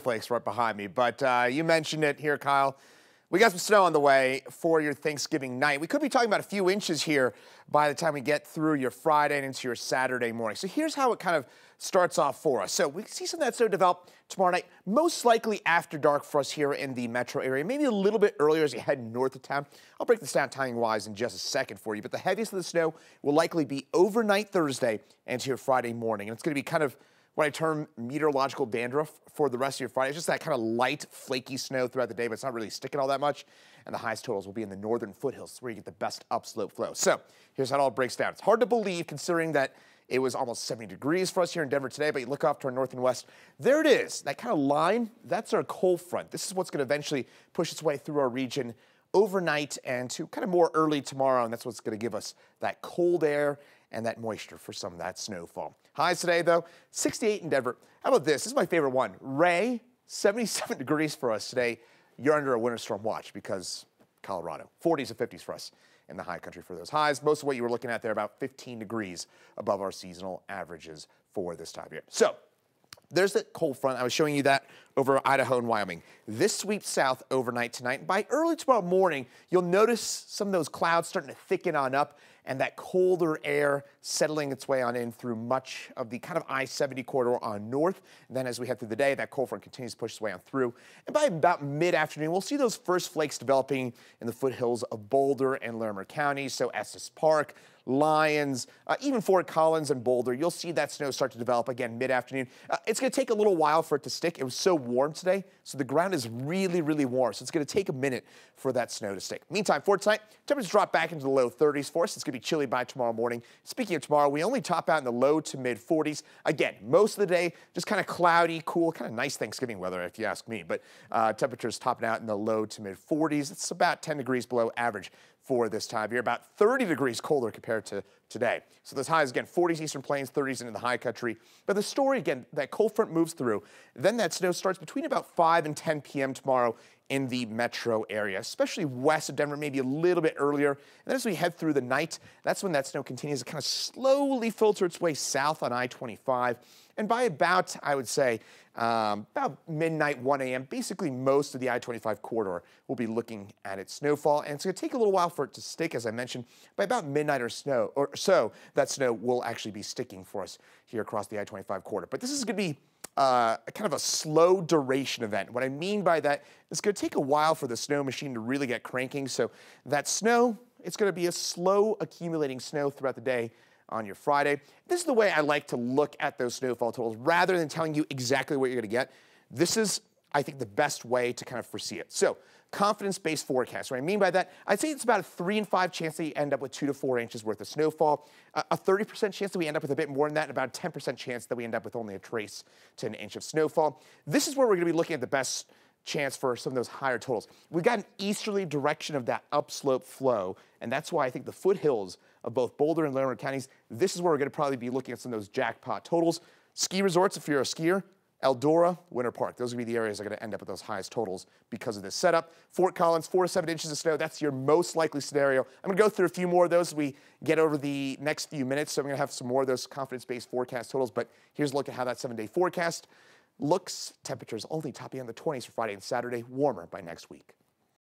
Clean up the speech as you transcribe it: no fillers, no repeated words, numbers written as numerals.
snowflakes right behind me, but you mentioned it here, Kyle. We got some snow on the way for your Thanksgiving night. We could be talking about a few inches here by the time we get through your Friday and into your Saturday morning. So here's how it kind of starts off for us. So we see some of that snow develop tomorrow night, most likely after dark for us here in the metro area, maybe a little bit earlier as you head north of town. I'll break this down timing-wise in just a second for you, but the heaviest of the snow will likely be overnight Thursday and to your Friday morning. And it's going to be kind of what I term meteorological dandruff for the rest of your Friday. It's just that kind of light, flaky snow throughout the day, but it's not really sticking all that much. And the highest totals will be in the northern foothills where you get the best upslope flow. So here's how it all breaks down. It's hard to believe considering that it was almost 70 degrees for us here in Denver today, but you look off to our north and west, there it is. That kind of line, that's our cold front. This is what's going to eventually push its way through our region overnight and to kind of more early tomorrow, and that's what's going to give us that cold air and that moisture for some of that snowfall. Highs today, though, 68 in Denver. How about this? This is my favorite one. Ray, 77 degrees for us today. You're under a winter storm watch because Colorado. 40s and 50s for us in the high country for those highs. Most of what you were looking at there, about 15 degrees above our seasonal averages for this time of year. So there's that cold front. I was showing you that over Idaho and Wyoming. This sweeps south overnight tonight. By early tomorrow morning, you'll notice some of those clouds starting to thicken on up and that colder air settling its way on in through much of the kind of I-70 corridor on north. And then as we head through the day, that cold front continues to push its way on through. And by about mid-afternoon, we'll see those first flakes developing in the foothills of Boulder and Larimer counties. So Estes Park, Lyons, even Fort Collins and Boulder, you'll see that snow start to develop again mid-afternoon. It's going to take a little while for it to stick. It was so warm today, so the ground is really, really warm. So it's going to take a minute for that snow to stick. Meantime, for tonight, temperatures drop back into the low 30s for us. It's going to be chilly by tomorrow morning. Speaking of tomorrow, we only top out in the low to mid 40s. Again, most of the day, just kind of cloudy, cool, kind of nice Thanksgiving weather if you ask me. But temperatures topping out in the low to mid 40s. It's about 10 degrees below average for this time of year, about 30 degrees colder compared to today. So those highs, again, 40s Eastern Plains, 30s into the high country. But the story, again, that cold front moves through. Then that snow starts between about 5 and 10 p.m. tomorrow in the metro area, especially west of Denver, maybe a little bit earlier. And then as we head through the night, that's when that snow continues to kind of slowly filter its way south on I-25. And by about, I would say, about midnight, 1 a.m., basically most of the I-25 corridor will be looking at its snowfall. And it's going to take a little while for it to stick, as I mentioned. By about midnight or so, that snow will actually be sticking for us here across the I-25 corridor. But this is going to be kind of a slow duration event. What I mean by that, it's going to take a while for the snow machine to really get cranking. So that snow, it's going to be a slow accumulating snow throughout the day on your Friday. This is the way I like to look at those snowfall totals rather than telling you exactly what you're going to get. This is, I think, the best way to kind of foresee it. So confidence-based forecast. What I mean by that, I'd say it's about a 3 in 5 chance that you end up with 2 to 4 inches worth of snowfall, a 30% chance that we end up with a bit more than that, and about a 10% chance that we end up with only a trace to an inch of snowfall. This is where we're going to be looking at the best chance for some of those higher totals. We've got an easterly direction of that upslope flow, and that's why I think the foothills of both Boulder and Larimer counties, this is where we're going to probably be looking at some of those jackpot totals. Ski resorts, if you're a skier, Eldora, Winter Park. Those are going to be the areas that are going to end up with those highest totals because of this setup. Fort Collins, 4 to 7 inches of snow. That's your most likely scenario. I'm going to go through a few more of those as we get over the next few minutes. So I'm going to have some more of those confidence-based forecast totals. But here's a look at how that 7-day forecast looks. Temperatures only topping in the 20s for Friday and Saturday. Warmer by next week.